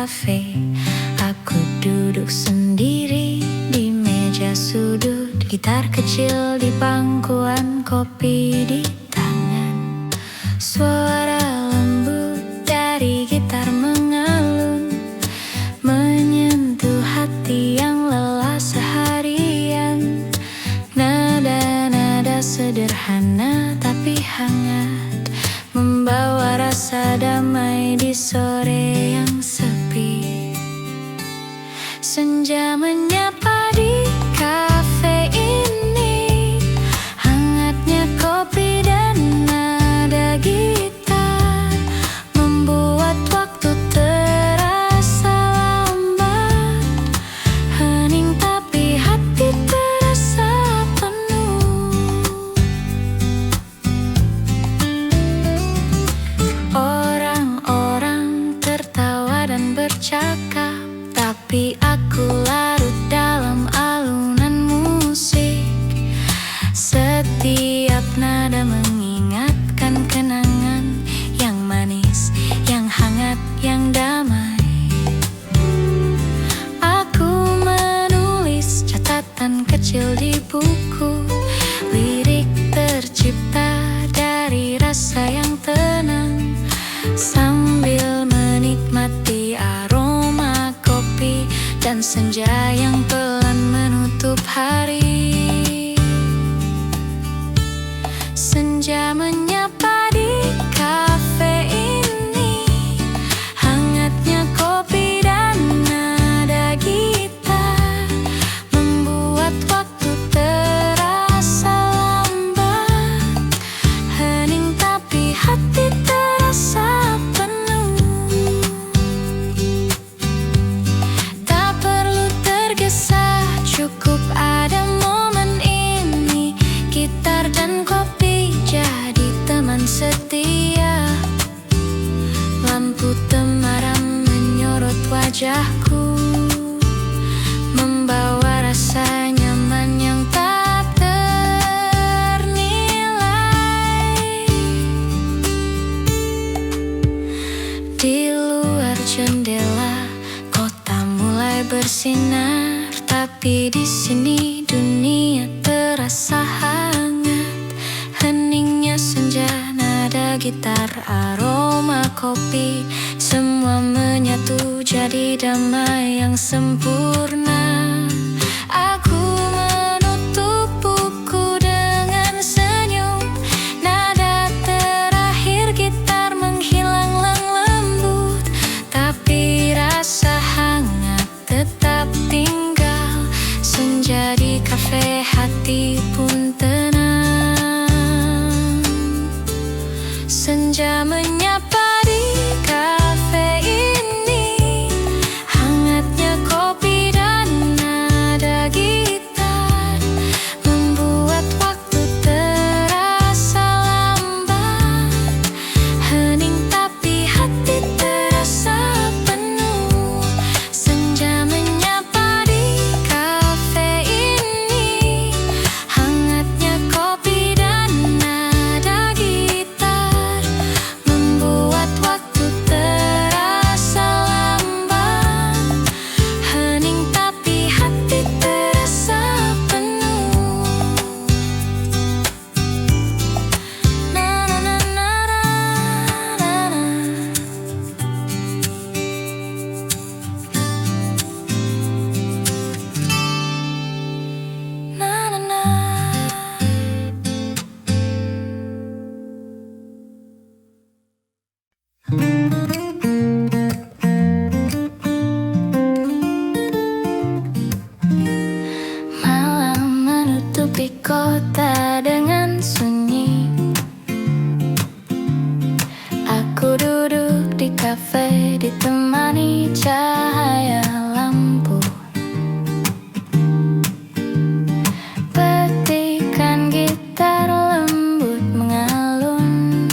kafe. Aku duduk sendiri di meja sudut, gitar kecil di pangkuan, kopi di tangan. Suara lembut dari gitar mengalun, menyentuh hati yang lelah seharian. Nada-nada sederhana tapi hangat, membawa rasa damai di sore yang sepi. Senja menyapa di kafe ini, hangatnya kopi dan nada gitar membuat waktu terasa lambat. Hening tapi hati terasa penuh. Orang-orang tertawa dan bercakap, tapi aku larut dalam alunan musik. Setiap nada mengingatkan kenangan yang manis, yang hangat, yang damai. Aku menulis catatan kecil di buku, lirik tercipta dari rasa yang tenang, sambil menikmati aroma kopi dan senja yang pelan menutup hari. Senja menyapa di kafe ini, hangatnya kopi dan nada gitar membuat waktu terasa lambat. Hening tapi hati terasa penuh. Tak perlu tergesa, cukup ada momen ini. Gitar dan kopi jadi teman setia. Lampu temaram menyorot wajahku, membawa rasa nyaman yang tak ternilai. Di luar jendela, kota mulai bersinar, tapi di sini dunia terasa hangat. Heningnya senja, nada gitar, aroma kopi, semua menyatu jadi damai yang sempurna. Aku menutup buku dengan senyum, nada terakhir gitar menghilang lembut, tapi rasa hangat tetap tinggal. Senja di kafe, hati pun tenang. Senja menyapa di kafe ini, hangatnya kopi dan nada gitar membuat waktu terasa lambat. Hening tapi hati terasa penuh. Senja menyapa di kafe ini, hangatnya kopi dan nada gitar membuat waktu terasa lambat. Hening tapi hati terasa penuh. Na na na na na na. Na na na. Malam menutupi kota dengan sunyi. Aku duduk di kafe ditemani cahaya lampu. Petikan gitar lembut mengalun,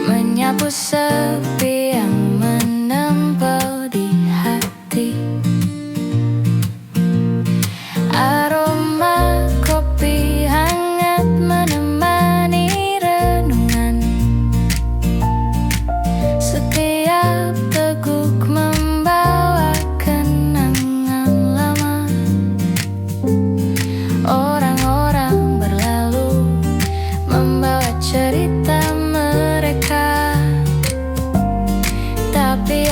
menyapu sepi yang menempel di hati. Aroma kopi hangat menemani renungan. Setiap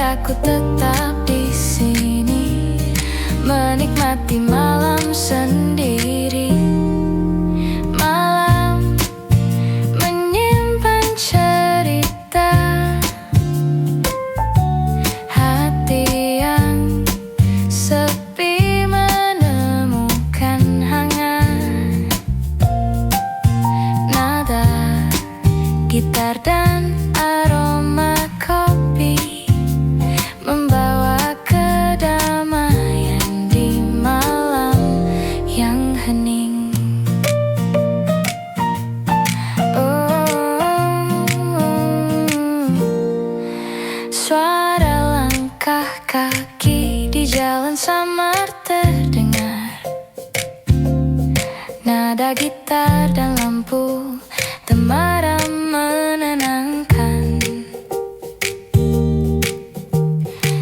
aku tetap di sini, menikmati malam sendiri. Malam menyimpan cerita, hati yang sepi menemukan hangat. Nada gitar dan aroma kopi membawa kedamaian di malam yang hening. Suara langkah kaki di jalan samar terdengar. Nada gitar dan lampu temaram menenangkan.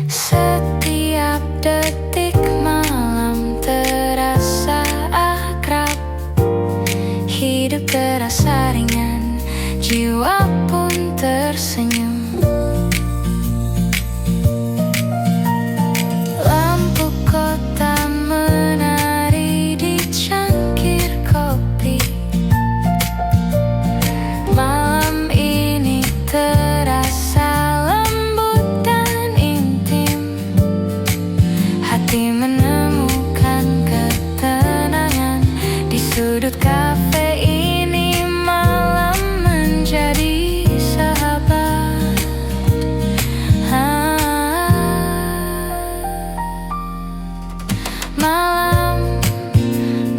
Setiap detik malam terasa akrab, hidup terasa ringan, jiwa pun tersenyum. Lampu kota menari di cangkir kopi. Malam ini terasa lembut dan intim, hati menemukan ketenangan di sudut kafe ini. Malam menjadi sahabat. Malam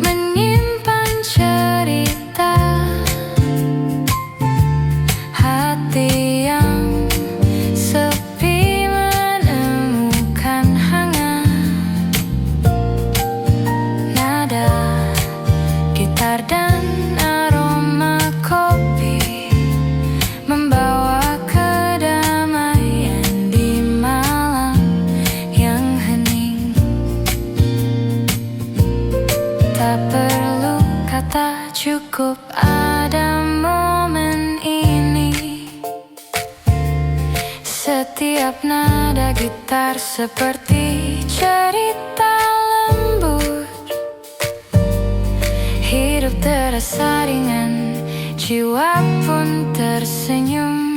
menyimpan cerita, hati yang sepi menemukan hangat. Nada gitar dan aroma kopi membawa kedamaian di malam yang hening. Tak perlu kata, cukup ada momen ini. Setiap nada gitar seperti cerita lembut, hidup terasa ringan, jiwa pun tersenyum.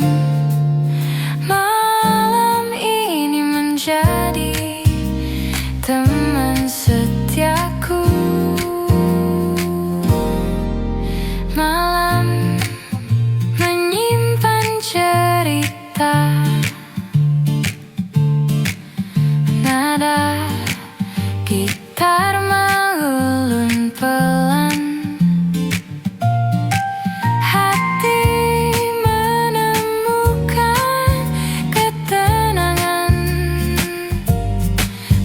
Malam ini menjadi teman setiaku. Malam menyimpan cerita, nada gitar mengulun pelan, hati menemukan ketenangan.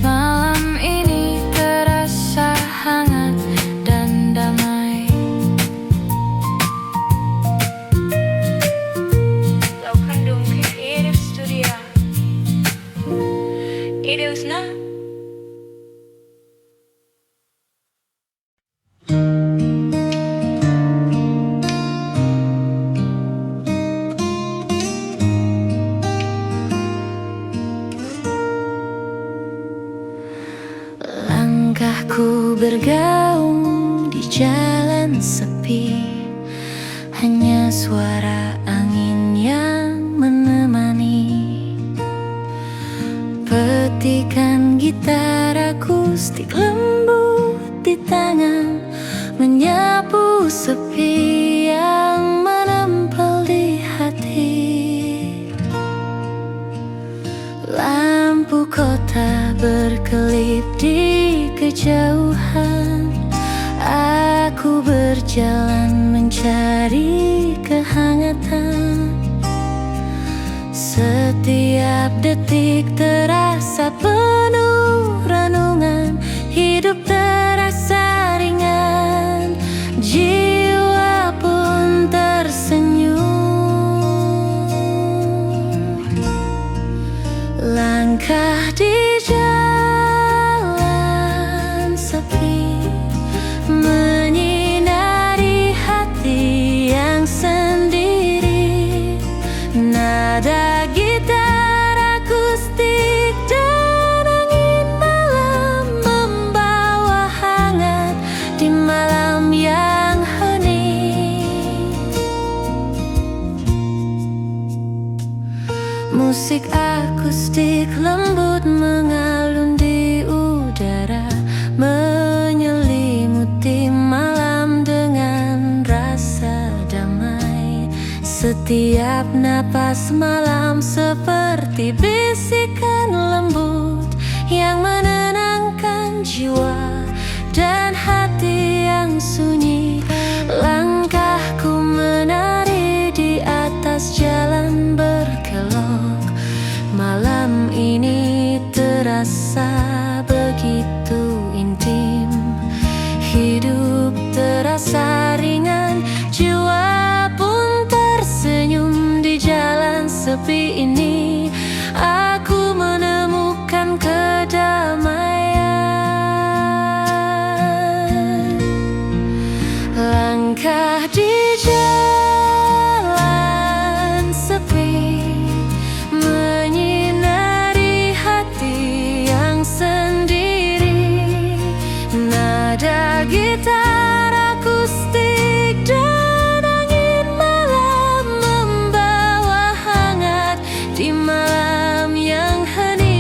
Malam ini terasa hangat dan damai. Laukandung Creative Studio. Ideusna langkahku bergaung di jalan sepi, hanya suara angin yang menemani. Petikan gitar akustik lembut di tangan, menyapu sepi yang menempel di hati. Lampu kota berkelip di kejauhan, aku berjalan mencari kehangatan. Setiap detik terasa penuh renungan, hidup terasa ringan, jiwa pun tersenyum. Langkah di jalan sepi menyinari hati yang sendiri. Nada gitar akustik Musik akustik lembut mengalun di udara, menyelimuti malam dengan rasa damai. Setiap napas malam seperti bisikan lembut yang menenangkan jiwa dan hati yang sunyi. Langkahku menari di atas jalan berkelok. Malam ini terasa begitu intim. Hidup terasa ringan, jiwa pun tersenyum. Di jalan sepi ini aku menemukan kedamaian. Langkah di jalan sepi menyinari hati yang sendiri. Nada gitar akustik dan angin malam membawa hangat di malam yang hening.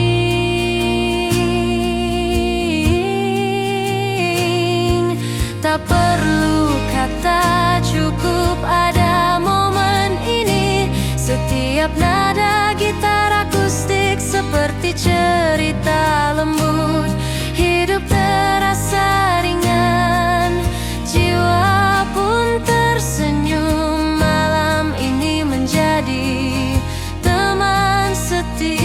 Tak perlu kata, cukup ada momen ini. Setiap nada gitar akustik seperti cerita lembut. Hidup terasa ringan, jiwa pun tersenyum. Malam ini menjadi teman setiaku.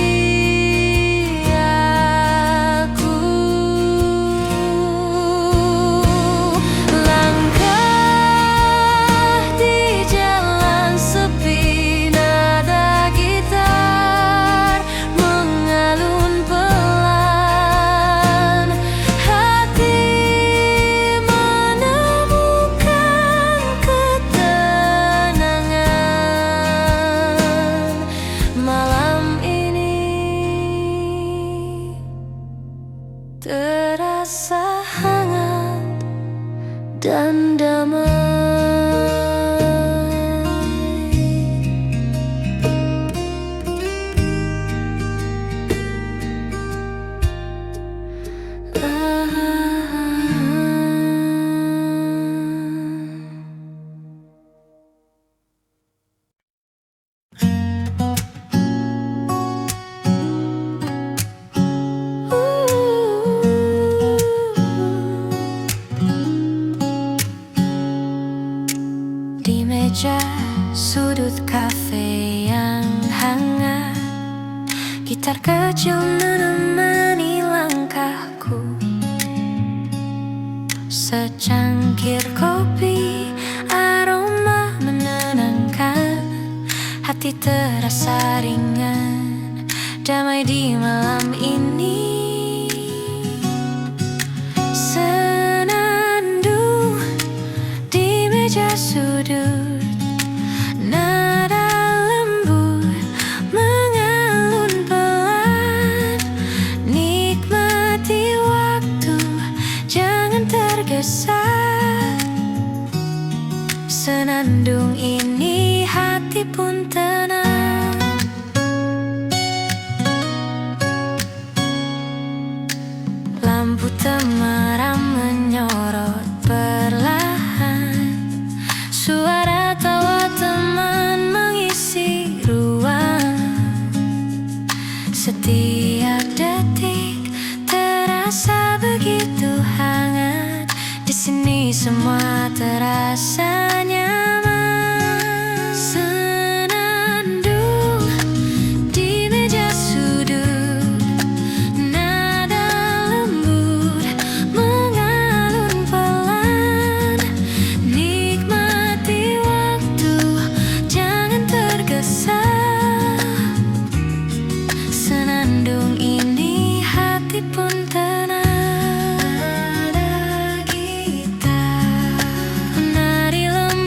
Langkah di jalan sepi, nada gitar mengalun pelan. Hati menemukan ketenangan. Malam ini terasa hangat dan damai. Di meja sudut kafe yang hangat, gitar kecil menemani langkahku. Secangkir kopi, aroma menenangkan. Hati terasa ringan, damai di malam ini. Senandung di meja sudut, nada lembut mengalun pelan. Nikmati waktu, jangan tergesa. Senandung ini hati pun tenang. Lampu temaram menyorot perlahan. Suara tawa teman mengisi ruang. Setiap detik terasa begitu hangat. Di sini semua terasa nyaman. Senandung di meja sudut, nada lembut mengalun pelan. Nikmati waktu, jangan tergesa. Senandung ini hati pun tenang. Nada gitar menari lembut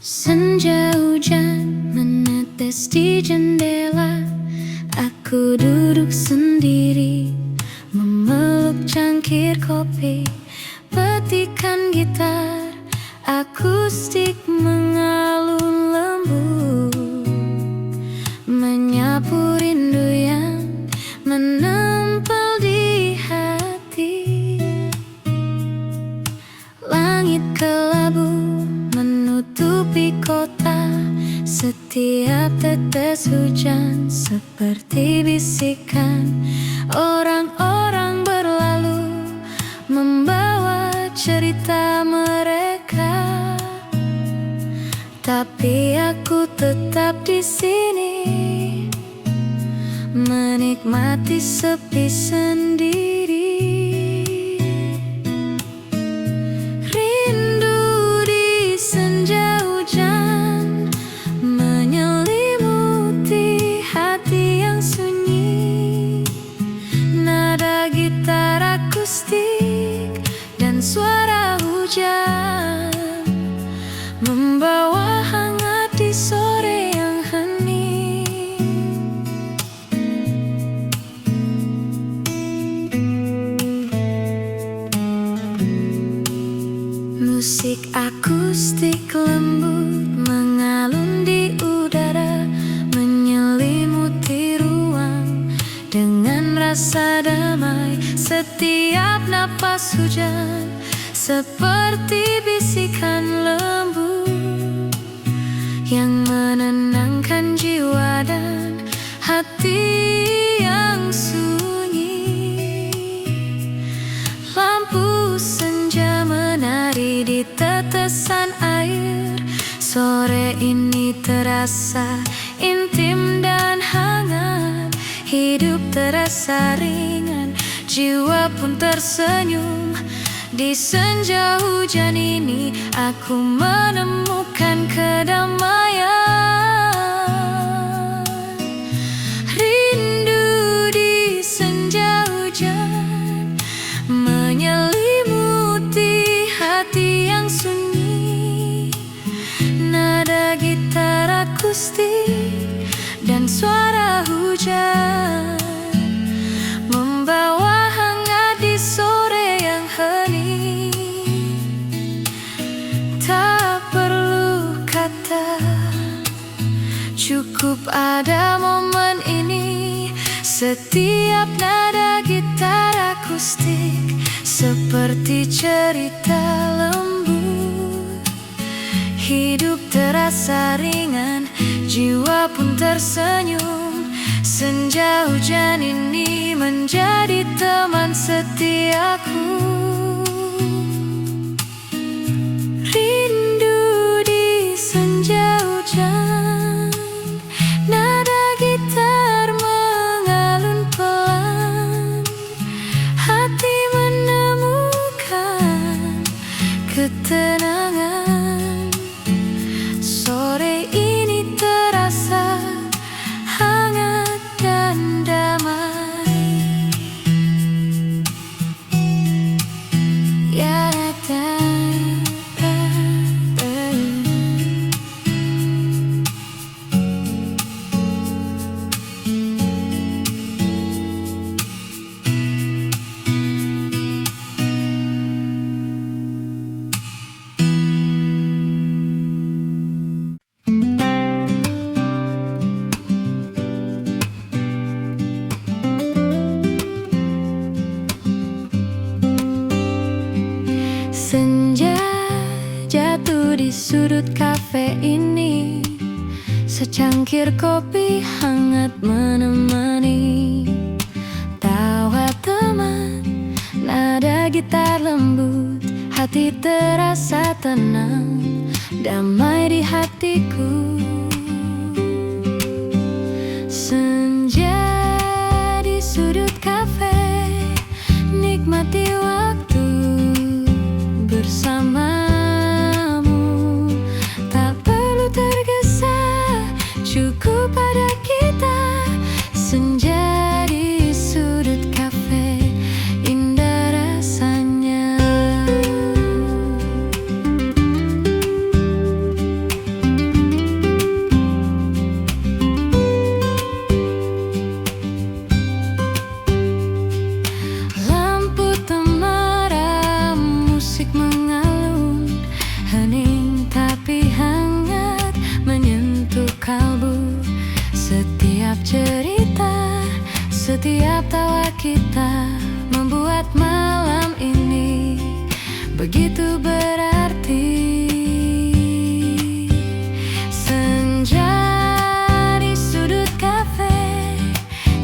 Senja hujan menetes di jendela. Aku duduk sendiri, memeluk cangkir kopi, petikan gitar akustik mengalun lembut, menyapu rindu yang menempel di hati. Langit kelabu menutupi kota, setiap tetes hujan seperti bisikan. Orang-orang berlalu membawa cerita mereka, tapi aku tetap di sini, menikmati sepi sendiri. Dan suara hujan membawa hangat di sore yang hening. Musik akustik lembut mengalun di udara, menyelimuti ruang dengan rasa damai. Setiap napas hujan seperti bisikan lembut yang menenangkan jiwa dan hati yang sunyi. Lampu senja menari di tetesan air. Sore ini terasa intim dan hangat. Hidup terasa ringan, jiwa pun tersenyum. Di senja hujan ini aku menemukan kedamaian. Rindu di senja hujan menyelimuti hati yang sunyi. Nada gitar akustik dan suara hujan membawa hangat di sore yang hening. Tak perlu kata, cukup ada momen ini. Setiap nada gitar akustik seperti cerita lembut. Hidup terasa ringan, jiwa pun tersenyum. Senja hujan ini menjadi teman setiaku. Rindu di senja hujan, nada gitar mengalun pelan. Hati menemukan ketenangan. Sore ini terasa hangat dan damai. Ya, senja jatuh di sudut kafe ini. Secangkir kopi hangat menemani. Tawa teman, nada gitar lembut. Hati terasa tenang, damai di hatiku. Senja di sudut kafe, nikmati waktu bersamamu. Tak perlu tergesa, cukup ada kita. Senja di sudut kafe, indah rasanya. Setiap tawa kita membuat malam ini begitu berarti. Senja di sudut kafe,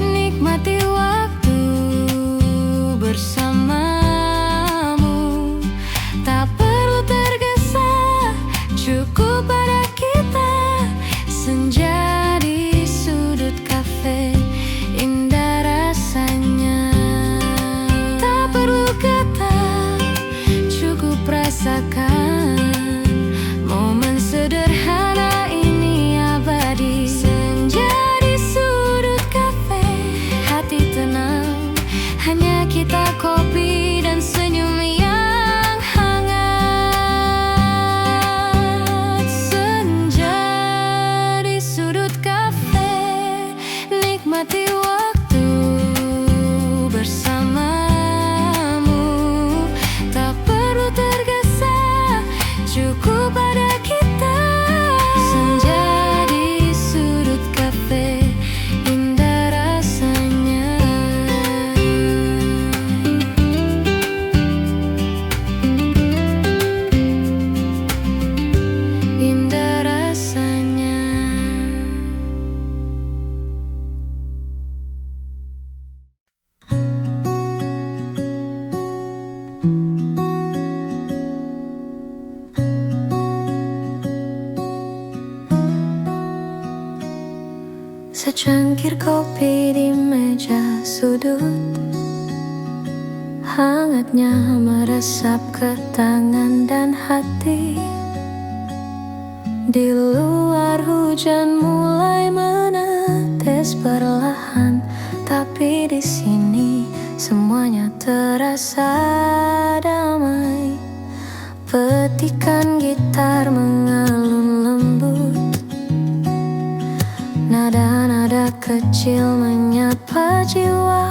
nikmati waktu bersamamu. Tak perlu tergesa, cukup pada kita. Senja di sudut kafe, indah rasanya. Tak perlu kata, cukup rasakan. Momen sederhana ini abadi. Senja di sudut kafe, hati tenang, hanya kita, kopi dan senyum yang hangat. Senja di sudut kafe, nikmati waktu bersamamu. Tak perlu tergesa, cukup pada kita. Senja di sudut kafe, indah rasanya. Indah rasanya. Secangkir kopi di meja sudut, hangatnya meresap ke tangan dan hati. Di luar hujan mulai menetes perlahan, tapi di sini semuanya terasa damai. Petikan gitar mengalun lembut, nada-nada kecil menyapa jiwa.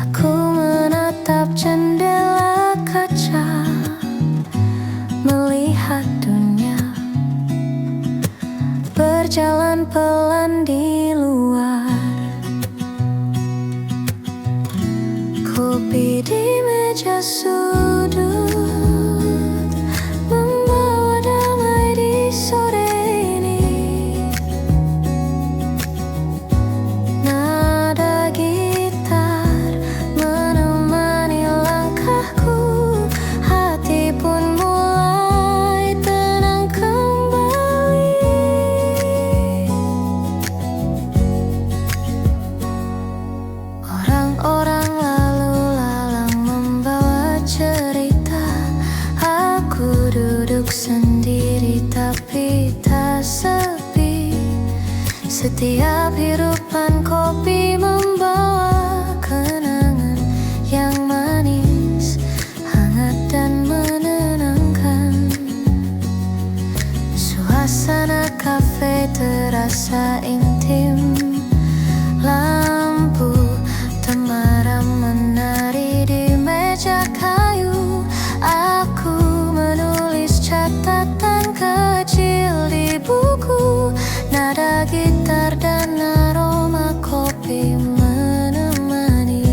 Aku menatap jendela kaca, melihat dunia berjalan pelan di luar. Kopi di meja sudut membawa damai di sore. Orang lalu lalang membawa cerita. Aku duduk sendiri tapi tak sepi. Setiap hirupan kopi membawa kenangan yang manis, hangat dan menenangkan. Suasana kafe terasa intim. Lampu temaram menari di meja kayu. Aku menulis catatan kecil di buku. Nada gitar dan aroma kopi menemani.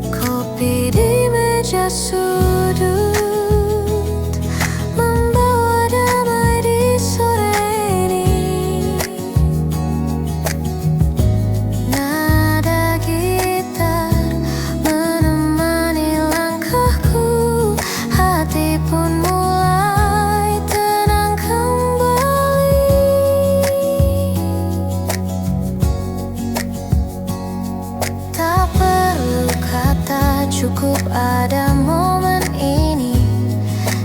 Kopi di meja sudut membawa damai di sore ini. Nada gitar menemani langkahku. Hati pun mulai tenang kembali. Tak perlu kata, cukup ada momen ini.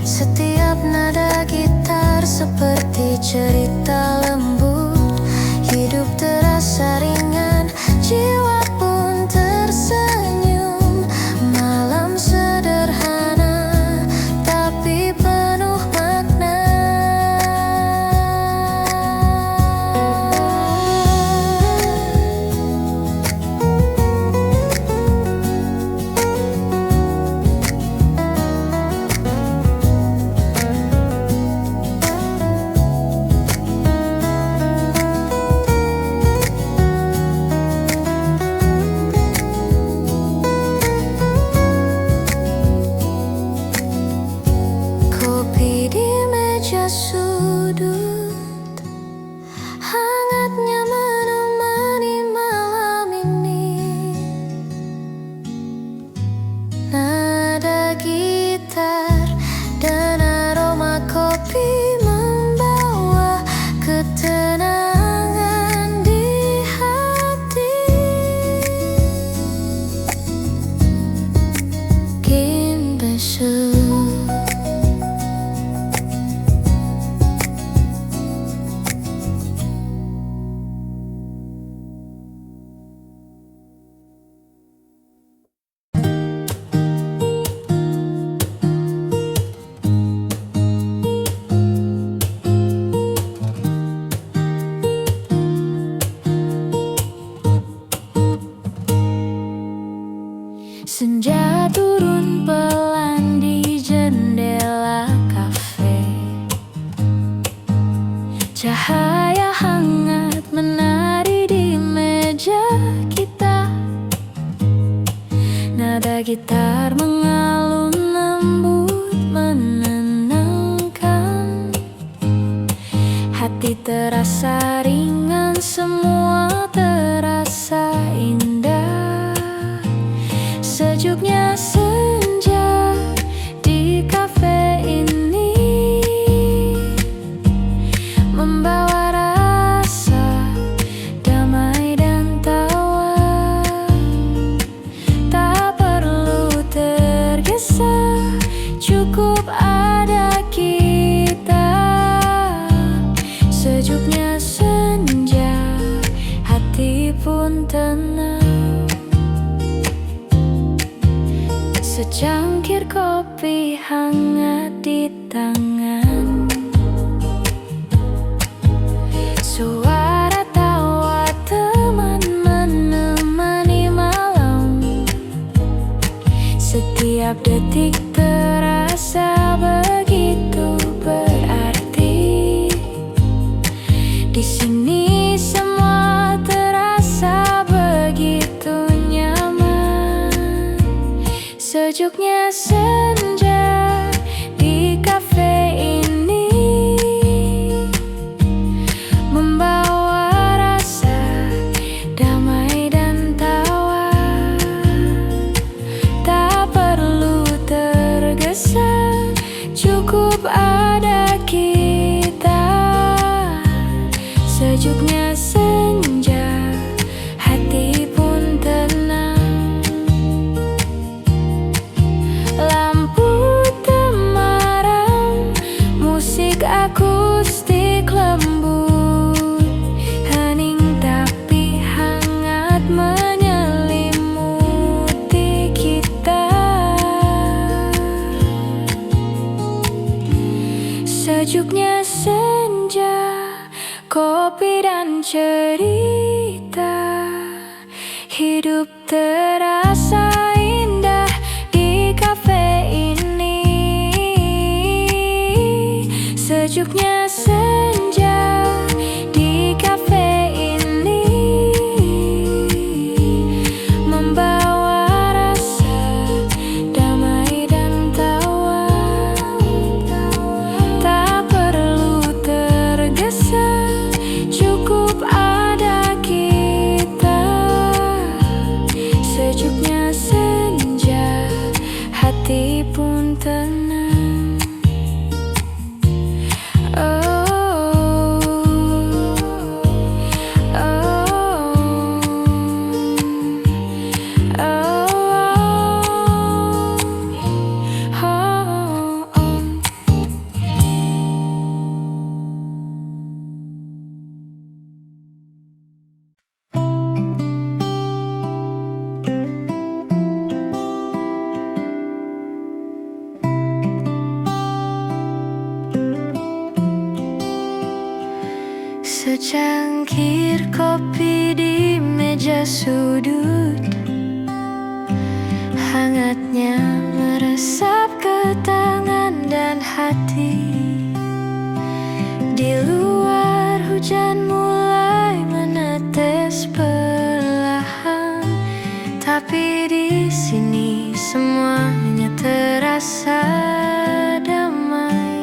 Setiap nada gitar seperti cerita lembut. Hidup terasa ringan, jiwa pun tersenyum. Malam sederhana tapi penuh makna. menyusul. Senja turun pelan di jendela kafe. Cahaya hangat menari di meja kita. Nada gitar mengalun lembut menenangkan. Hati terasa ringan, semua terasa indah. Sejuknya senja di kafe ini membawa rasa damai dan tawa. Tak perlu tergesa, cukup ada kita. Sejuknya senja, hati pun tenang. Secangkir kopi hangat di tangan. Suara tawa teman menemani malam. Setiap detik terasa begitu berarti. Di sini semua terasa begitu nyaman. Sejuknya senja di kafe ini membawa rasa damai dan tawa. Tak perlu tergesa, cukup ada kita. Sejuknya senja, hati pun tenang. Lampu temaram, musik akustik lembut, hening tapi hangat menyelimuti kita. Sejuknya senja, kopi dan cerita, hidup terasa indah di kafe ini. Sejuknya senja di kafe ini membawa rasa damai dan tawa. Tak perlu tergesa, cukup ada kita. Sejuknya senja, hati pun tenang. Secangkir kopi di meja sudut, hangatnya meresap ke tangan dan hati. Di luar hujan mulai menetes perlahan, tapi di sini semuanya terasa damai.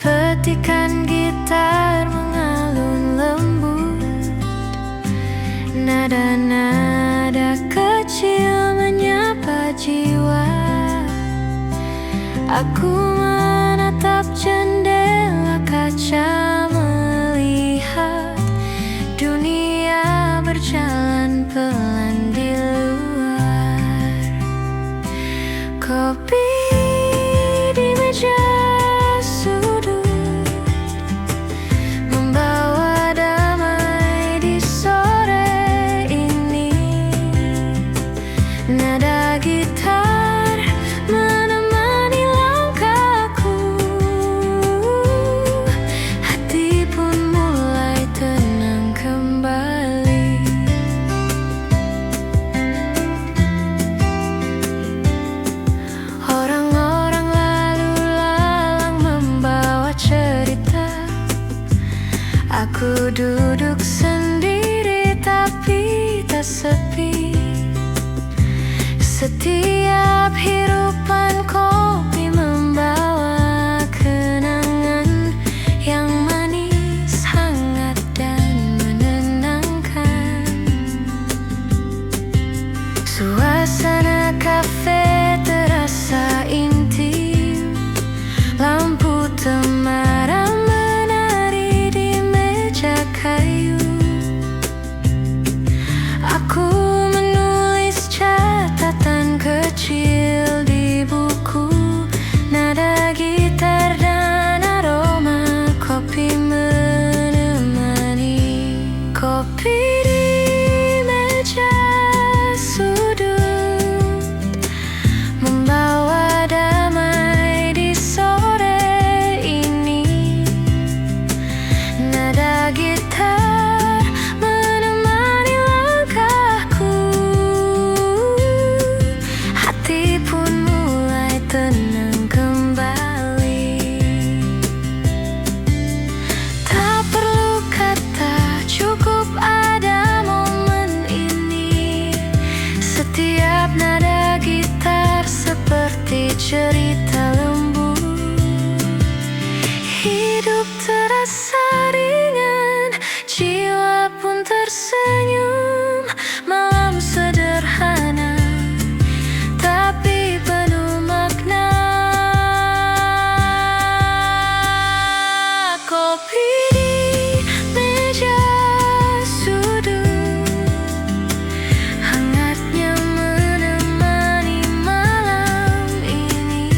Petikan gitar mengalun lembut, nada-nada kecil menyapa jiwa. Aku menatap jendela kaca, melihat dunia berjalan pelan di luar. Kopi di meja sudut membawa damai di sore ini. Nada gitar menemani langkahku, hati pun mulai tenang kembali. Orang-orang lalu lalang membawa cerita. Aku duduk sendiri tapi tak sepi. Setiap hirupan kopi membawa kenangan yang manis, hangat dan menenangkan. Suasana kafe terasa intim, lampu temaram menari di meja kayu. Aku menulis catatan kecil di buku, nada gitar dan aroma kopi menemani. Kopi di meja sudut membawa damai di sore ini. Nada gitar menemani langkahku, hati pun mulai tenang kembali. Tak perlu kata, cukup ada momen ini. Setiap nada gitar seperti cerita lembut. Hidup terasa ringan, jiwa pun tersenyum. Malam sederhana tapi penuh makna. Kopi di meja sudut, hangatnya menemani malam ini.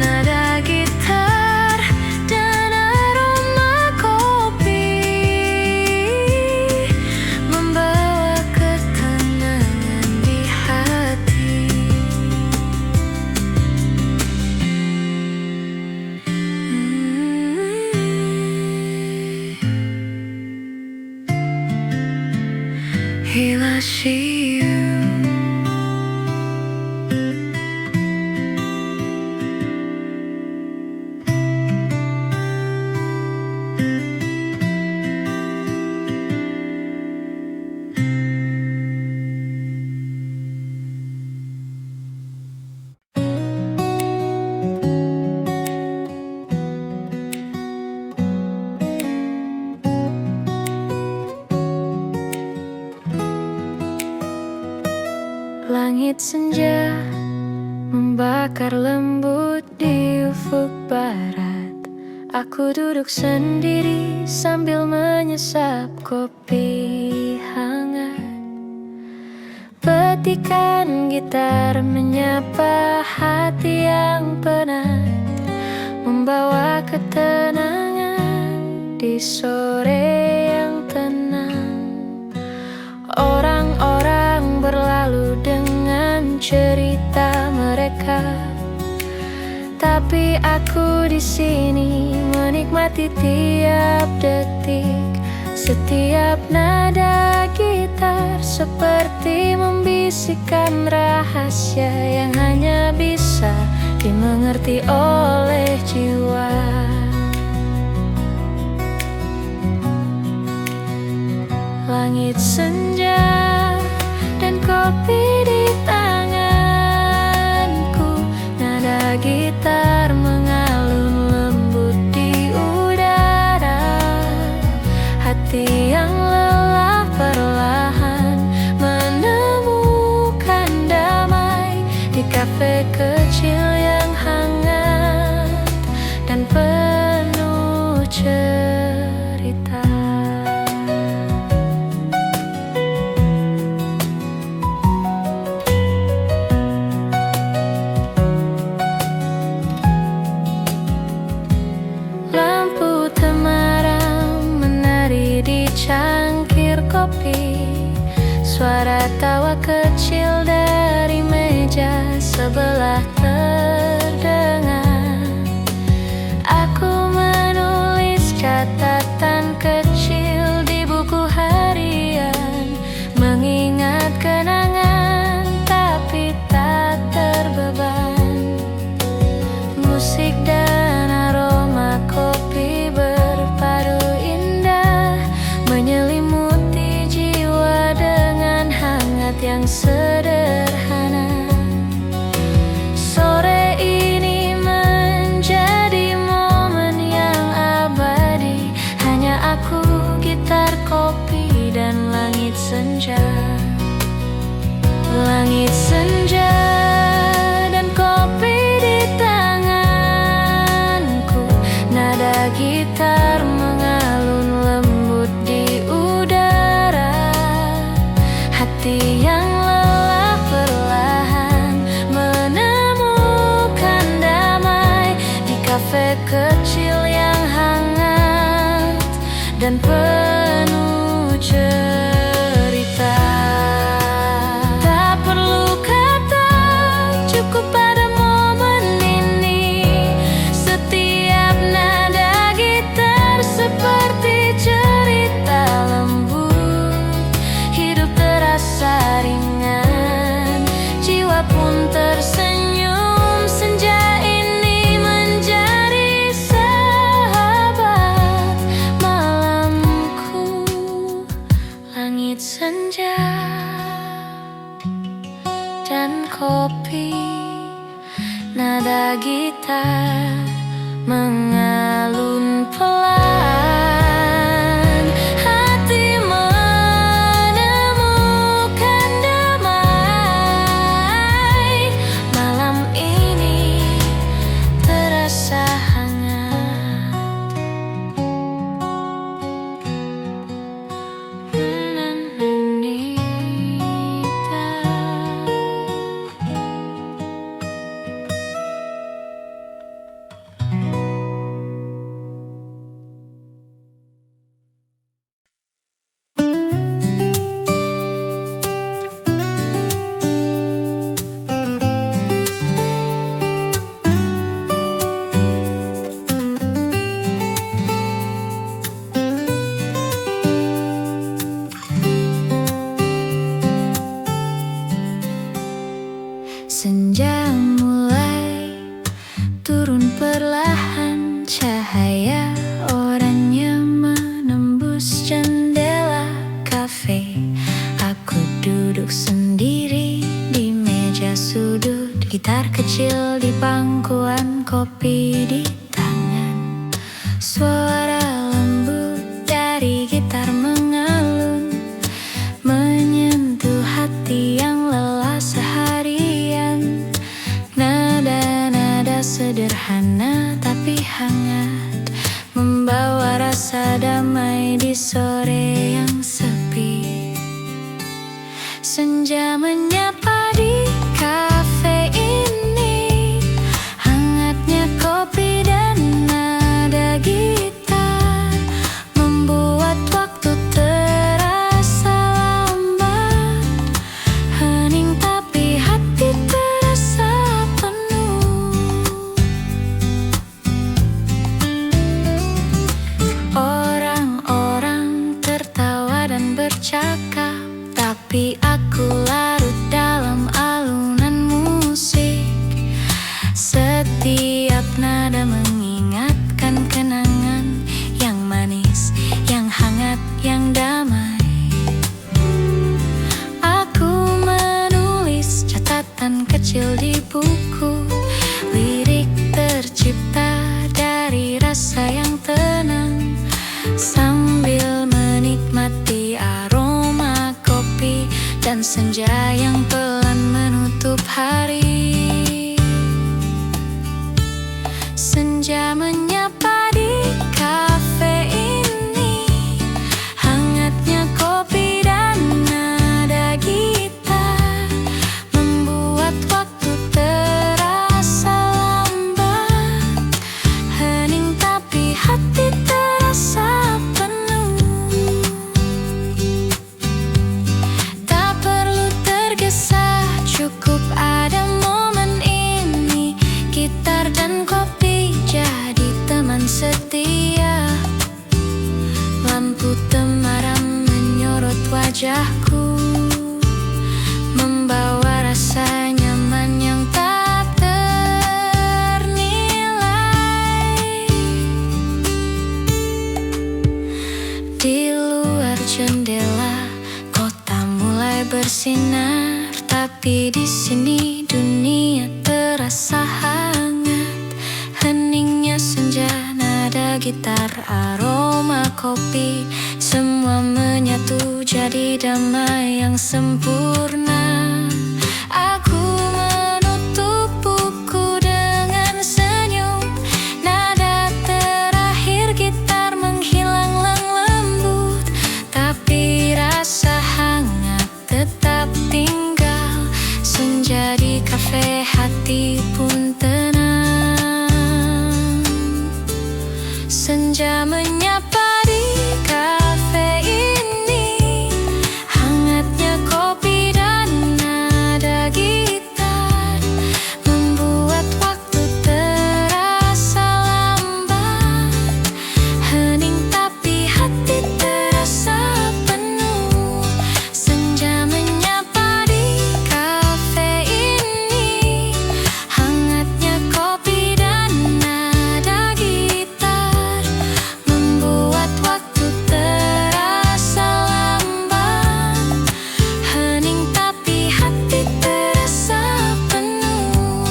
Nada gitar dan aroma kopi membawa ketenangan di hati. Hilashi you. Langit senja membakar lembut di ufuk barat. Aku duduk sendiri sambil menyesap kopi hangat. Petikan gitar menyapa hati yang penat, membawa ketenangan di sore yang tenang. Orang-orang berlalu dengan cerita mereka, tapi aku di sini menikmati tiap detik. Setiap nada gitar seperti membisikkan rahasia yang hanya bisa dimengerti oleh jiwa. Langit senja dan kopi di tanganku, nada gitar mengalun lembut di udara. Hati yang lelah perlahan menemukan damai di kafe kecil yang hangat dan penuh cerita. kecil dari meja sebelah terdengar. Aku menulis catatan kecil di buku harian, mengingat kenangan tapi tak terbeban. Musik dan aroma kopi berpadu indah, menyelimuti jiwa dengan hangat yang sederhana. Sore ini menjadi momen yang abadi, hanya aku, gitar, kopi, dan langit senja. Langit senja dan kopi di tanganku, nada gitar mengalun lembut di udara. Hati yang lelah perlahan menemukan damai di kafe kecil yang hangat dan penuh cerita. Tak perlu kata, cukup pada momen ini. Setiap nada gitar seperti cerita lembut, hidup terasa ringan, jiwa pun tersenyum. Senja ini menjadi sahabat malamku. Langit senja dan kopi, nada gitar mengalun pelan. Hati menemukan damai, malam ini terasa hangat. Senja mulai turun perlahan, cahaya oranye menembus jendela kafe. Aku duduk sendiri di meja sudut, gitar kecil di pangkuan, kopi di tangan. Suara lembut dari gitar mengalun, menyentuh hati yang lelah seharian. Nada-nada sederhana tapi hangat, membawa rasa damai di sore yang sepi. Senja menyapa di kafe ini, hangatnya kopi dan nada gitar membuat waktu terasa lambat. Hening tapi hati terasa penuh. Orang-orang tertawa dan bercakap, tapi aku larut dalam alunan musik. Setiap nada mengingatkan kenangan yang manis, yang hangat, yang damai. Aku menulis catatan kecil di buku, lirik tercipta dari rasa yang tenang, sambil menikmati aroma kopi dan senja yang pelan menutup hari. Senja menyapa di kafe ini, hangatnya kopi dan nada gitar membuat waktu terasa lambat. Hening tapi hati terasa penuh. Tak perlu tergesa Tapi di sini dunia terasa hangat. Heningnya senja, nada gitar, aroma kopi, semua menyatu jadi damai yang sempurna. Aku menutup buku dengan senyum. Nada terakhir gitar menghilang lembut, tapi rasa hangat tetap tinggal. Senja di kafe, hati pun tenang. Senja menyapa di kafe ini, hangatnya kopi dan nada gitar membuat waktu terasa lambat. Hening tapi hati terasa penuh. Senja menyapa di kafe ini, hangatnya kopi dan nada gitar membuat waktu terasa lambat. Hening tapi hati terasa penuh.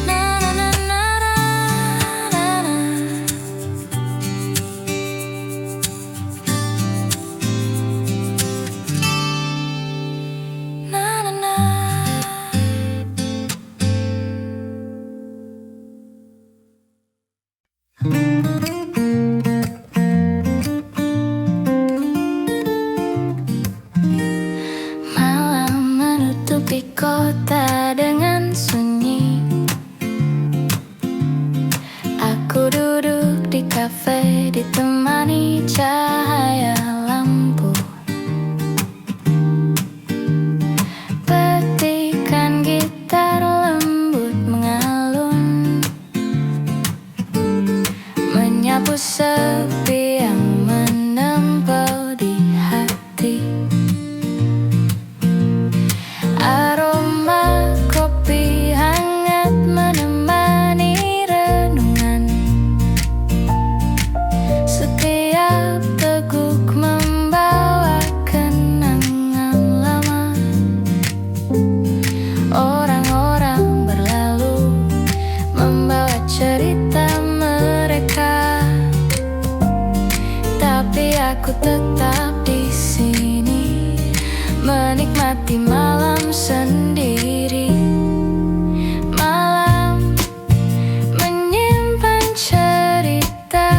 Na na na na na na. Na na na. Malam menutupi kota dengan sunyi. Aku duduk di kafe ditemani cahaya lampu. Petikan gitar lembut mengalun, menyapu sepi yang menempel di hati. Aroma kopi hangat menemani renungan. Setiap teguk membawa kenangan lama. Orang-orang berlalu membawa cerita mereka, tapi aku tetap di sini menikmati malam sendiri. Malam menyimpan cerita,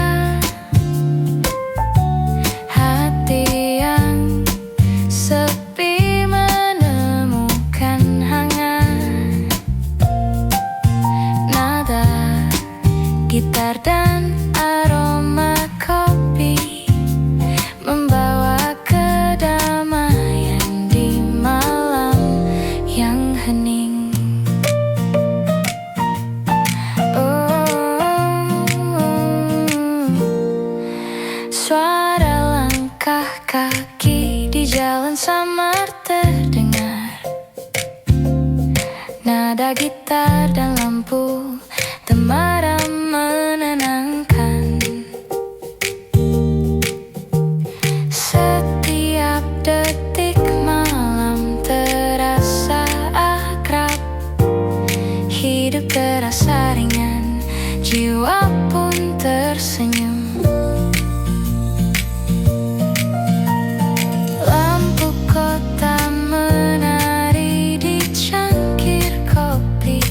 hati yang sepi menemukan hangat. Nada gitar dan aroma kopi membawa kedamaian di malam yang hening. Suara langkah kaki di jalan samar terdengar. Nada gitar dan lampu temaram menenangkan. Setiap detik malam terasa akrab. Hidup terasa ringan, jiwa pun tersenyum. Lampu kota menari di cangkir kopi.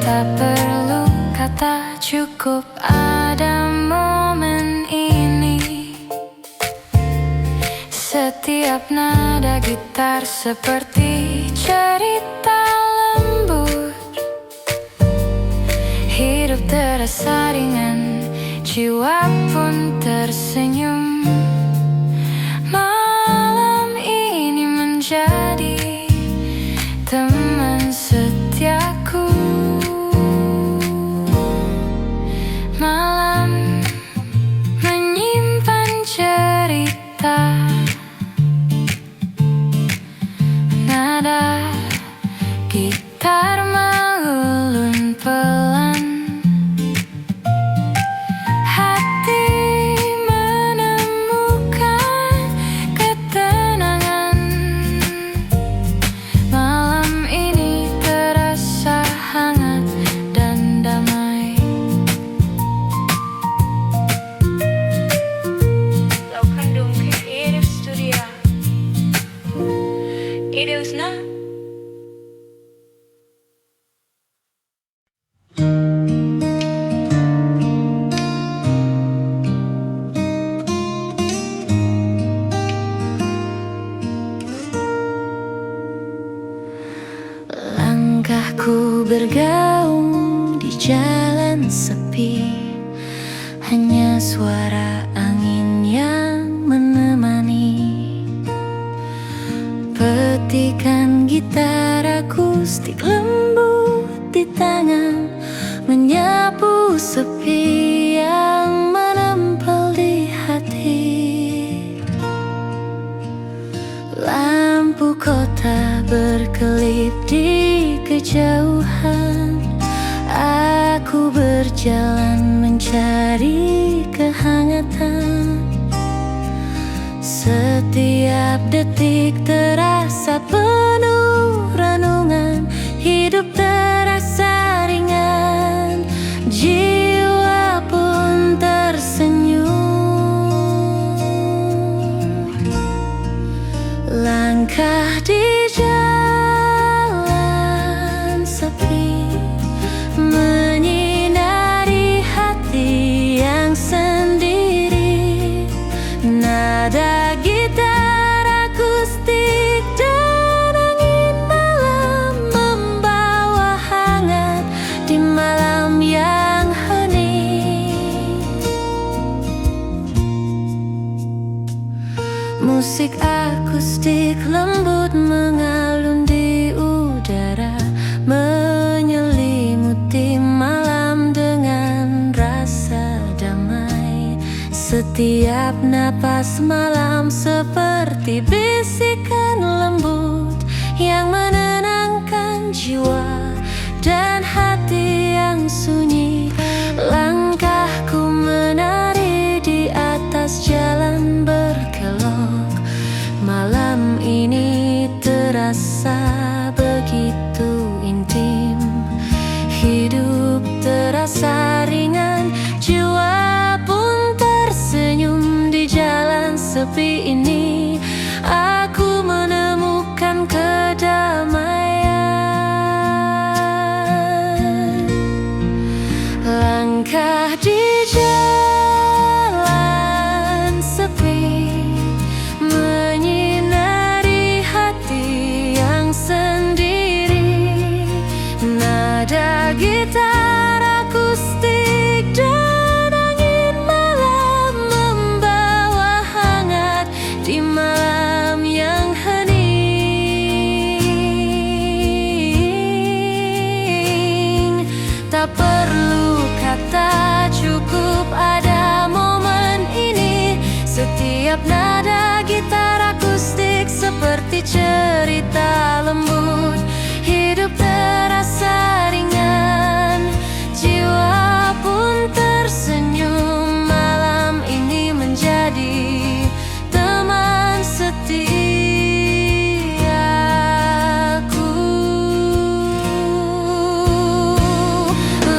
Tak perlu kata, cukup ada momen ini. Setiap nada gitar seperti cerita lembut. Hidup terasa ringan, jiwa pun tersenyum. Malam ini menjadi teman setiaku. Malam menyimpan cerita, nada gitar mengulun pelan. Hati menemukan ketenangan. Malam ini terasa hangat dan damai. Laukandung Creative Studio. Ideusna langkahku bergaung di jalan sepi, hanya suara angin yang menemani. Petikan gitar akustik lembut di tangan, menyapu sepi yang menempel di hati. Lampu kota berkelip di kejauhan. Aku berjalan mencari kehangatan. Setiap detik terasa penuh renungan. Hidup terasa ringan, jiwa pun tersenyum. Langkah di jalan sepi, menyinari hati yang sendiri. Nada gitar akustik dan angin malam membawa hangat di malam yang hening. Musik akustik lembut mengalun di udara, menyelimuti malam dengan rasa damai. Setiap napas malam seperti bisikan lembut yang menenangkan jiwa dan hati yang sunyi. Langkahku menari di atas jalan berkelok. Malam ini terasa begitu intim. Hidup terasa ringan, jiwa pun tersenyum. Di jalan sepi ini aku menemukan kedamaian. Langkah di jalan sepi, menyinari hati yang sendiri. Nada gitar akustik dan angin malam membawa hangat di malam yang hening. Tak perlu kata, cukup ada momen ini. Setiap nada gitar akustik seperti cerita lembut. Hidup terasa ringan, jiwa pun tersenyum. Malam ini menjadi teman setiaku.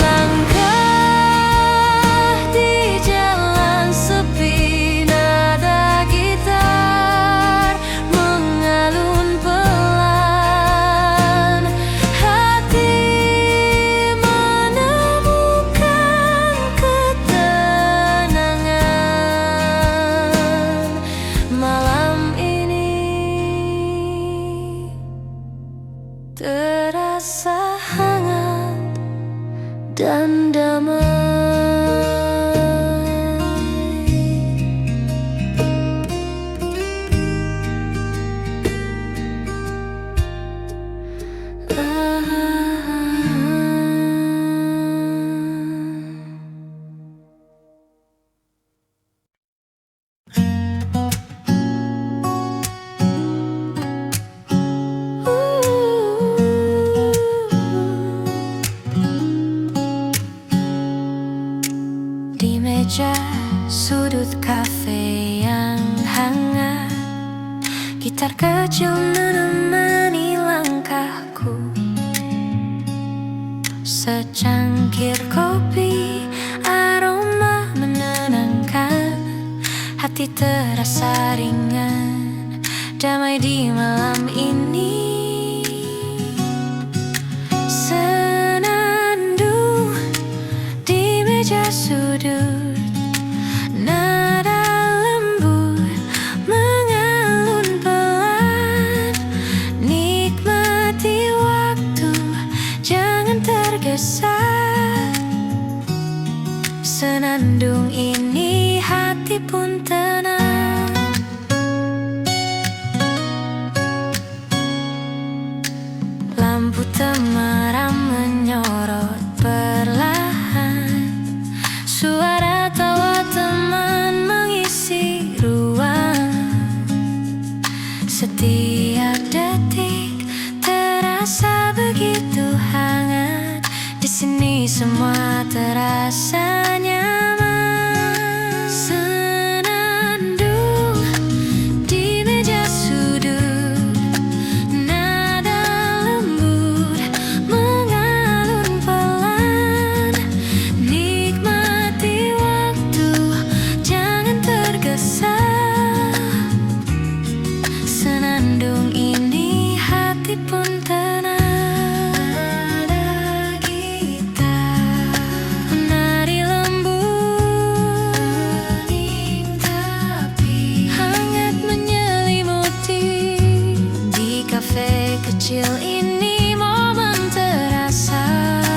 Langkah di jalan sepi, nada gitar mengalun pelan. dan damai. Di meja sudut kafe yang hangat, gitar kecil menemani langkahku. Secangkir kopi, aroma menenangkan, hati terasa ringan, damai di malam ini. Senandung di meja sudut, nada lembut mengalun pelan. Nikmati waktu, jangan tergesa. Senandung ini hati pun tenang. Lampu temaram menyorot perlahan, suara tawa teman mengisi ruang. Setiap detik terasa begitu hangat, di sini semua terasa nyaman. Senandung di meja sudut, nada lembut mengalun pelan. Nikmati waktu, jangan tergesa. Senandung ini hati pun tenang. Ada gitar menari lembut, tapi hangat menyelimuti. Di kafe kecil ini momen terasa.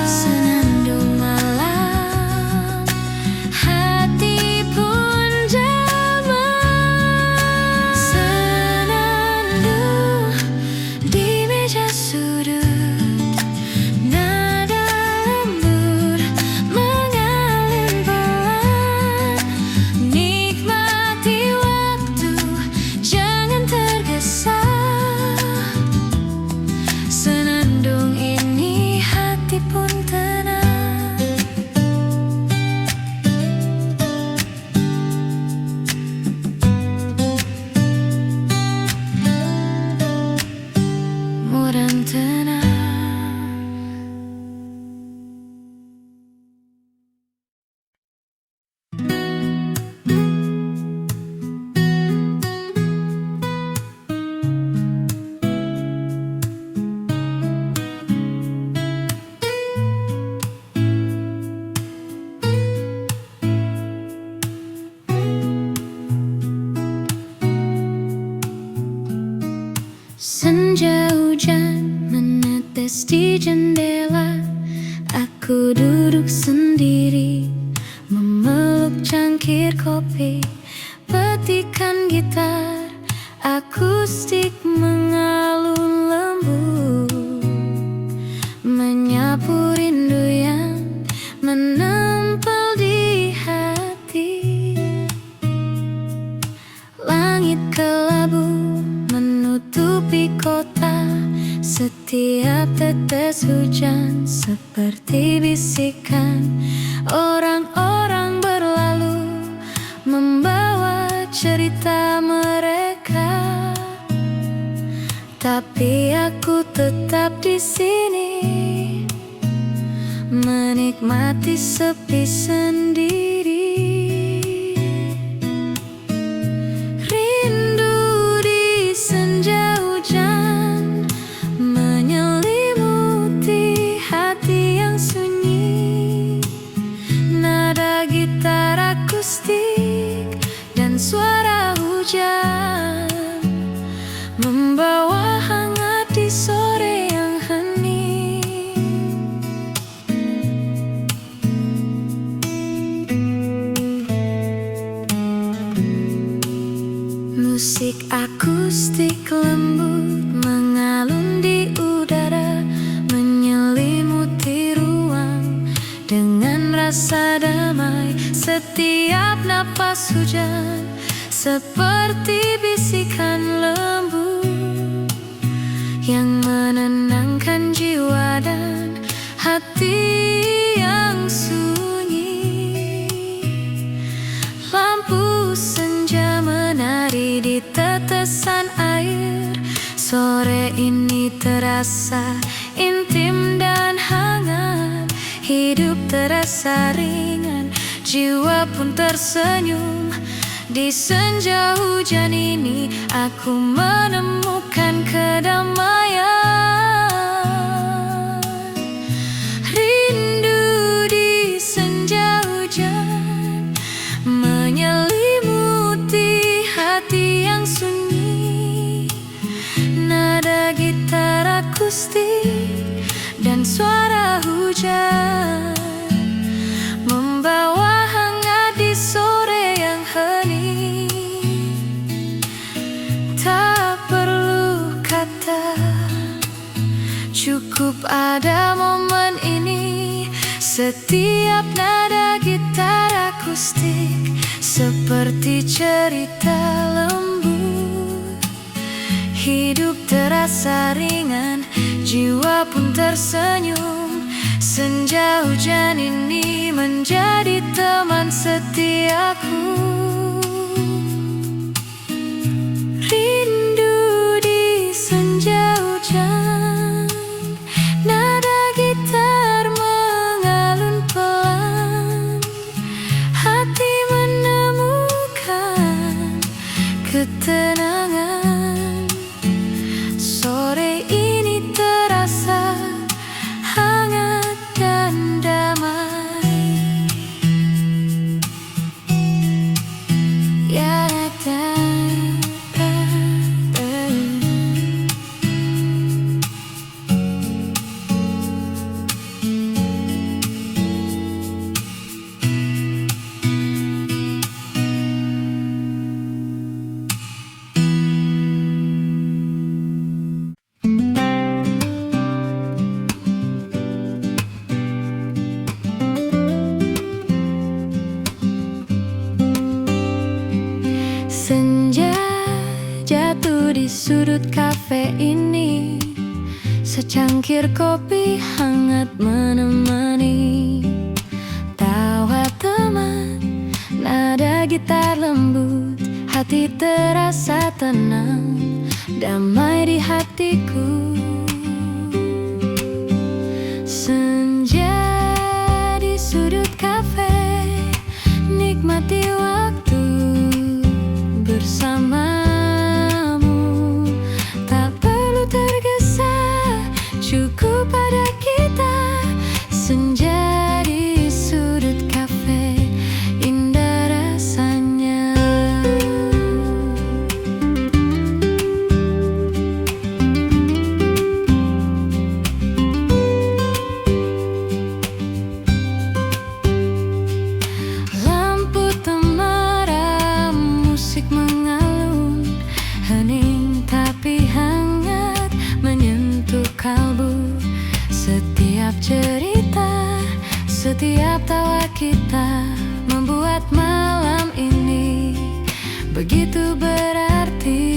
Senandung malam, hati pun damai. Senandung di meja sudut, nada lembut mengalun pelan. Nikmati waktu, jangan tergesa. Senandung ini hati pun tenang. Mudah tenang. Senja hujan menetes di jendela, aku duduk sendiri memeluk cangkir kopi. Petikan gitar akustik mengalun lembut, menyapu rindu yang menempel di hati. Langit kelabu menutupi kota, setiap tetes hujan seperti bisikan. Orang-orang berlalu membawa cerita mereka, tapi aku tetap di sini menikmati sepi sendiri. Rindu di senja hujan menyelimuti hati yang sunyi. Nada gitar akustik dan suara hujan membawa hangat di sore yang hening. setiap napas hujan, seperti bisikan lembu yang menenangkan jiwa dan hati yang sunyi. Lampu senja menari di tetesan air. Sore ini terasa intim dan hangat. Hidup terasa ringan, jiwa pun tersenyum. Di senja hujan ini aku menemukan kedamaian. Rindu di senja hujan menyelimuti hati yang sunyi. Nada gitar akustik dan suara hujan membawa hangat di sore yang hening. Tak perlu kata, cukup ada momen ini. Setiap nada gitar akustik seperti cerita lembut. Hidup terasa ringan, jiwa pun tersenyum. Senja hujan ini menjadi teman setiaku. Rindu di senja hujan, nada gitar mengalun pelan. Hati menemukan ketenangan. Sore ini terasa hangat dan damai. Ya, senja jatuh di sudut kafe ini. Secangkir kopi hangat menemani. Tawa teman, nada gitar lembut. Hati terasa tenang, damai di hatiku. Senja di sudut kafe, nikmati waktu bersamamu. Tak perlu tergesa, cukup pada kita. Senja di sudut kafe, indah rasanya. Lampu temaram, musik mengalun, hening tapi hangat menyentuh kalbu. Setiap cerita, setiap tawa kita membuat malam ini begitu berarti.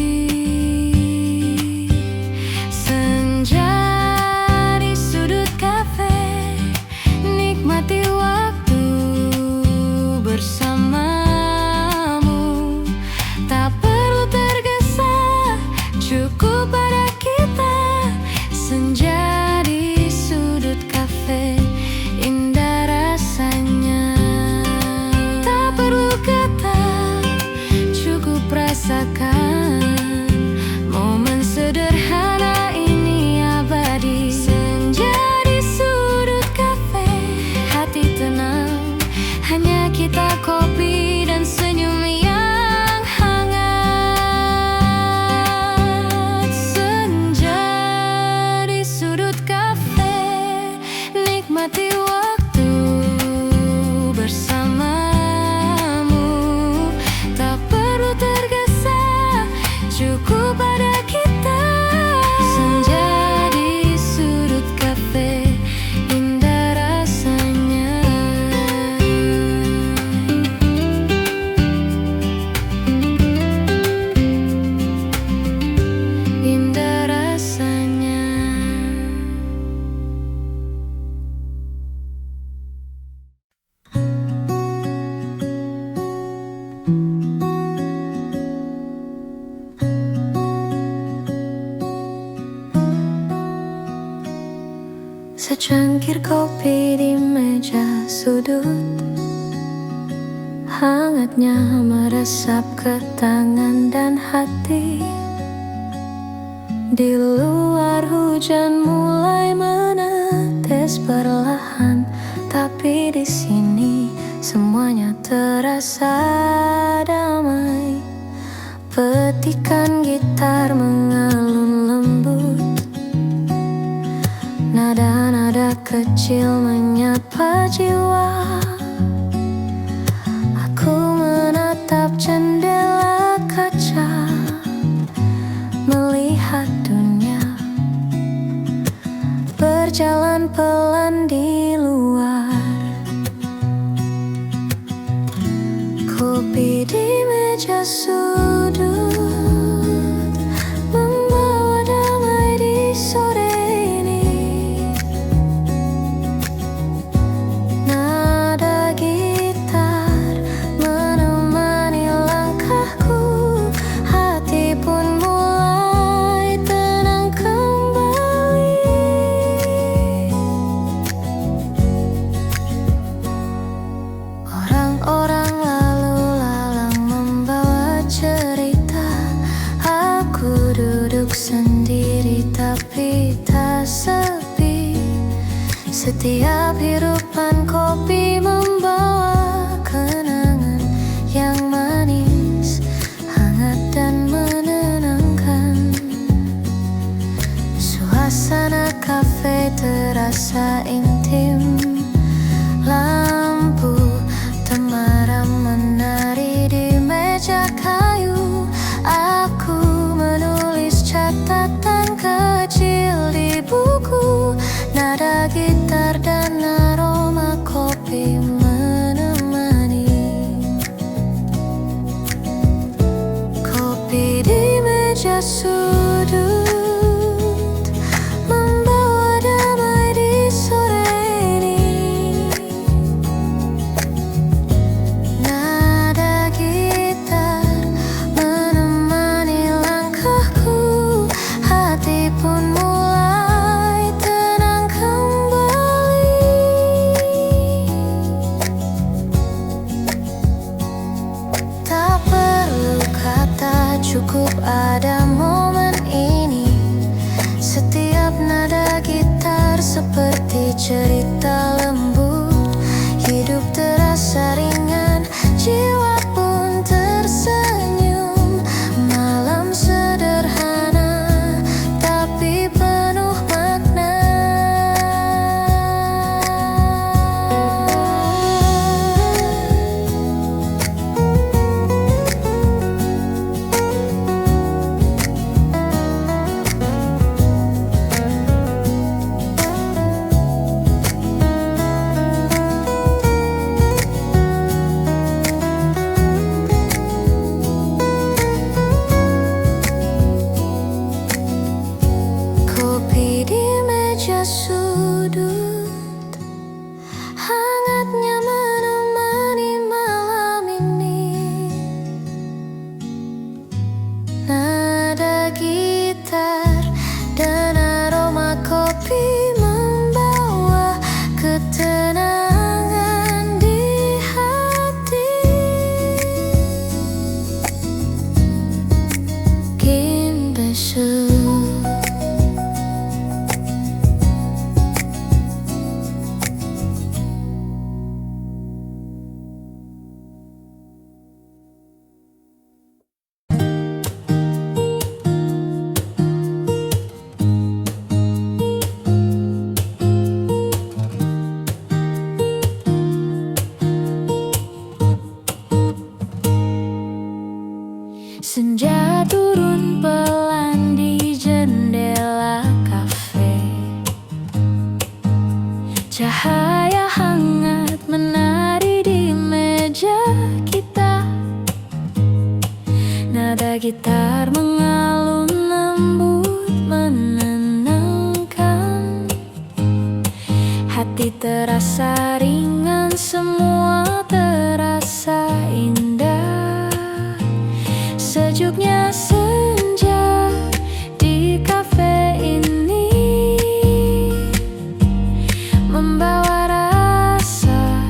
Senja di sudut kafe, nikmati waktu bersamamu. Tak perlu tergesa, cukup pada kita. Senja di sudut kafe, indah rasanya. Tak perlu kata, cukup rasakan. Momen sederhana ini abadi. Senja di sudut kafe, hati tenang, hanya kita, kopi dan senyum yang hangat. Senja di sudut kafe, nikmati waktu bersamamu. Tak perlu tergesa, cukup pada kita. Senja di sudut kafe, indah rasanya. Secangkir kopi di meja sudut, hangatnya meresap ke tangan dan hati. Di luar hujan mulai menetes perlahan, tapi di sini semuanya terasa damai. Petikan gitar mengalun lembut, nada-nada kecil menyapa jiwa. Aku menatap jendela kaca, melihat dunia berjalan pelan di luar. Kopi di meja sudut membawa damai di sore ini. Nada gitar menemani langkahku, hati pun mulai tenang kembali. Orang-orang lalu lalang membawa cerita. Aku duduk sendiri tapi tak sepi. Setiap hirupan kopi membawa kenangan yang manis, hangat dan menenangkan. Suasana kafe terasa intim. Lampu temaram menari di meja kayu. Aku menulis catatan kecil di buku. Nada gitar dan aroma kopi menemani. Kopi di meja sudut membawa damai di sore ini. Nada gitar menemani langkahku, hati pun mulai tenang kembali. Tak perlu kata, cukup ada momen ini. Setiap nada gitar seperti cerita lembut. Hidup terasa ringan, jiwa pun tersenyum. Malam sederhana tapi penuh makna. Kopi di meja sudut, hangatnya menemani malam ini. Nada gitar dan aroma kopi membawa ketenangan di hati. Kimbesu. Senja turun pelan di jendela kafe. Cahaya hangat menari di meja kita. Nada gitar mengalun lembut menenangkan. Hati terasa ringan, semua terasa indah. Sejuknya senja di kafe ini membawa rasa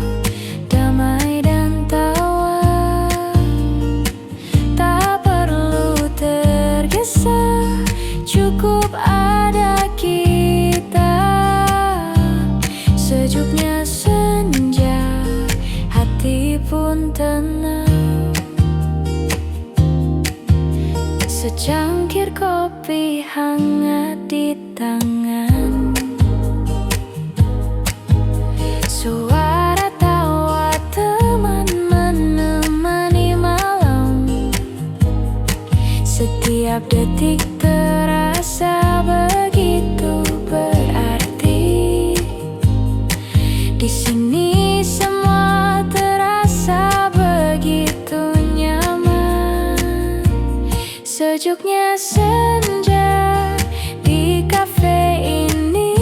damai dan tawa. Tak perlu tergesa, cukup ada kita. Sejuknya senja, hati pun tenang. Secangkir kopi hangat di tangan, suara tawa teman menemani malam. Setiap detik terasa begitu berarti. Di sini semua terasa begitu nyaman. Sejuknya senja di kafe ini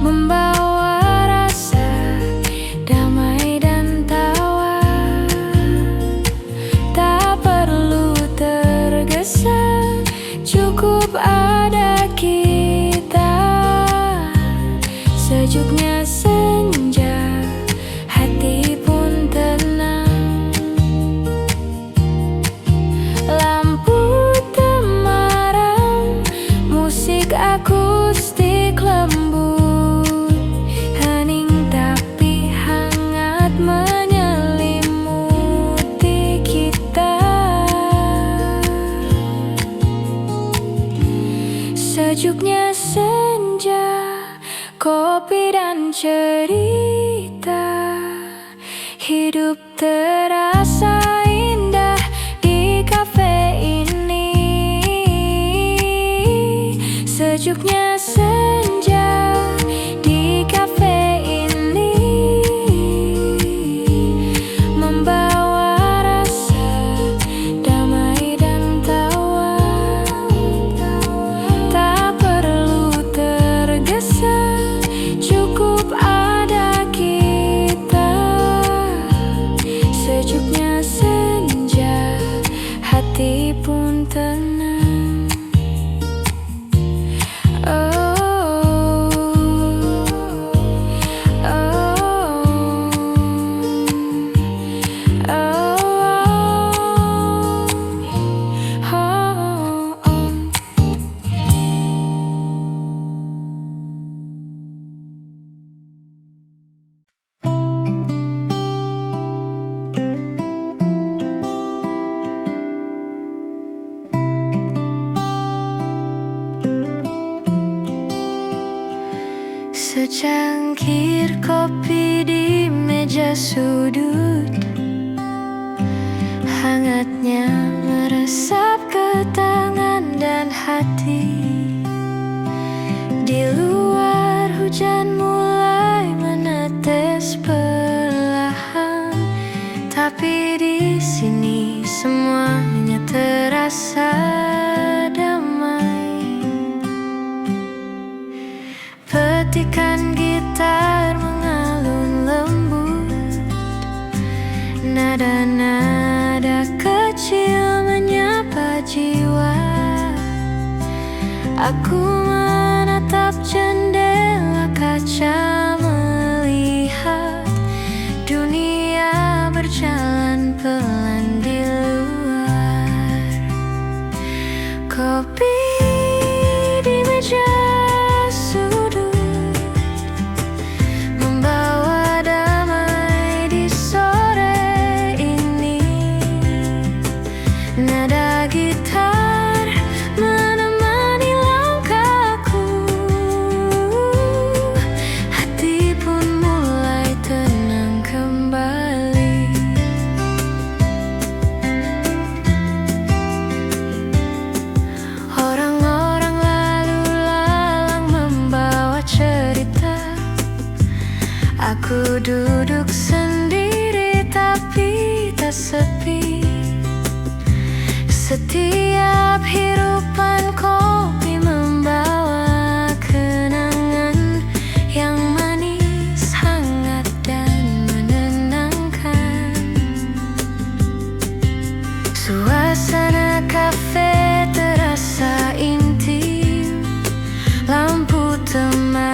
membawa rasa damai dan tawa. Tak perlu tergesa, cukup ada kita. Sejuknya senja, hati pun tenang. Lampu temaram, musik akustik lembut, hening tapi hangat menyelimuti kita. Sejuknya senja, kopi dan cerita, hidup terasa indah di kafe ini. Sejuknya senja di kafe ini membawa rasa damai dan tawa. Tak perlu tergesa, cukup ada kita. Sejuknya senja, hati pun tenang. Secangkir kopi di meja sudut, hangatnya meresap ke tangan dan hati. Di luar hujan mulai menetes perlahan, tapi di sini semuanya terasa damai. Petikan gitar mengalun lembut, nada-nada kecil menyapa jiwa. Aku menatap jendela kaca, melihat dunia berjalan pelan di luar. Kopi di meja aku duduk sendiri tapi tak sepi. Setiap hirupan kopi membawa kenangan yang manis, hangat dan menenangkan. Suasana kafe terasa intim, lampu temaram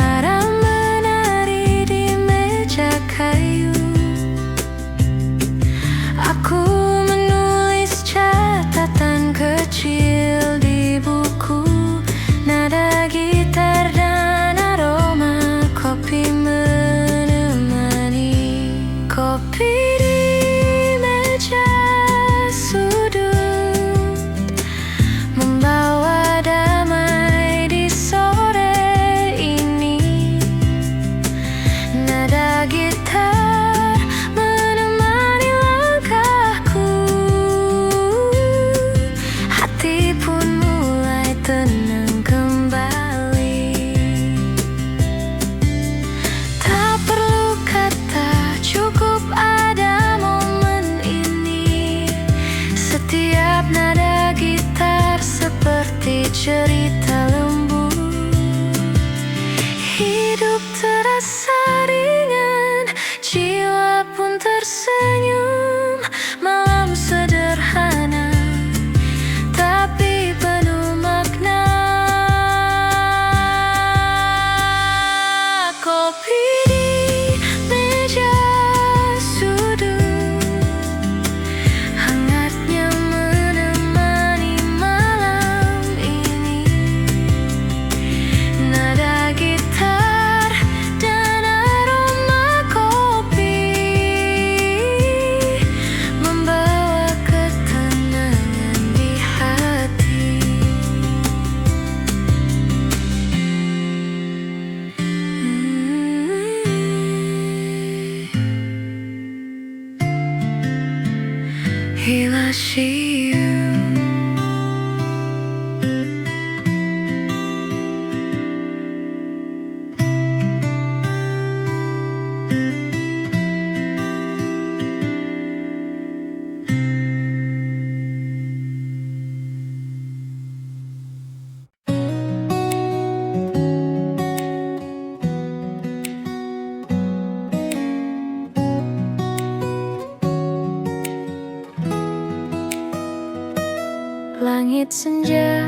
senja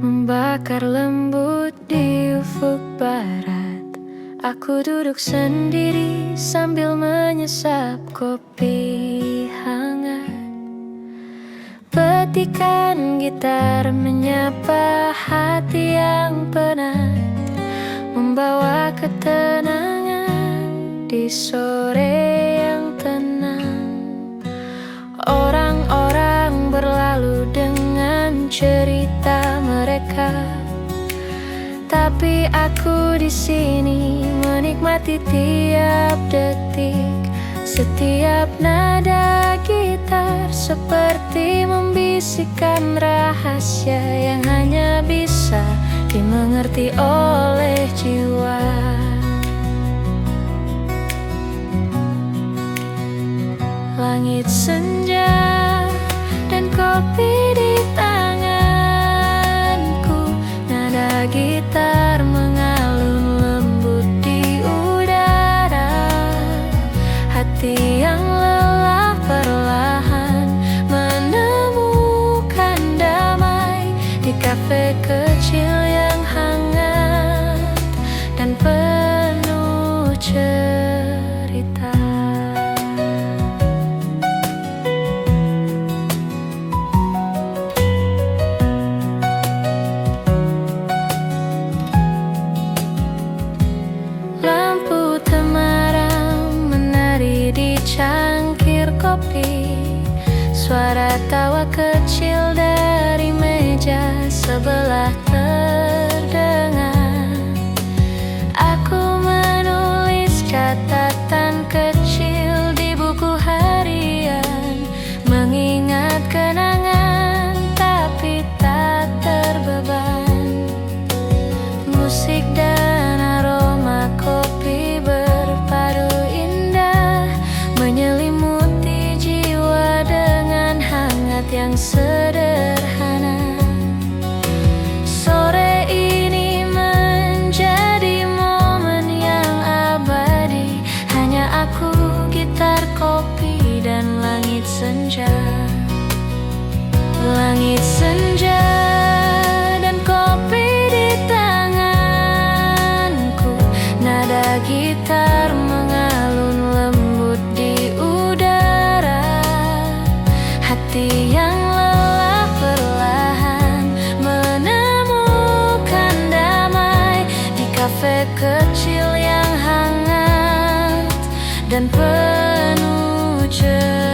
membakar lembut di ufuk barat. Aku duduk sendiri sambil menyesap kopi hangat. Petikan gitar menyapa hati yang penat, membawa ketenangan di sore yang tenang. Orang-orang berlalu dengan cerita mereka, tapi aku di sini menikmati tiap detik. Setiap nada gitar seperti membisikkan rahasia yang hanya bisa dimengerti oleh jiwa. Langit senja dan kopi di tanganku, nada gitar mengalun lembut di udara. Hati yang lelah perlahan menemukan damai di kafe kecil yang hangat dan penuh cerita. Lampu temaram menari di cangkir kopi. Suara tawa kecil dari meja sebelah terdengar. Aku menulis catatan kecil di buku harian, mengingat kenangan tapi tak terbeban. Musik dan aroma kopi berpadu indah, menyelimuti jiwa dengan hangat yang sederhana. Sore ini menjadi momen yang abadi, hanya aku, gitar, kopi, dan langit senja. Langit senja dan kopi di tanganku, nada gitar mengalun lembut di udara. Hati yang lelah perlahan menemukan damai di kafe kecil yang hangat dan penuh cerita.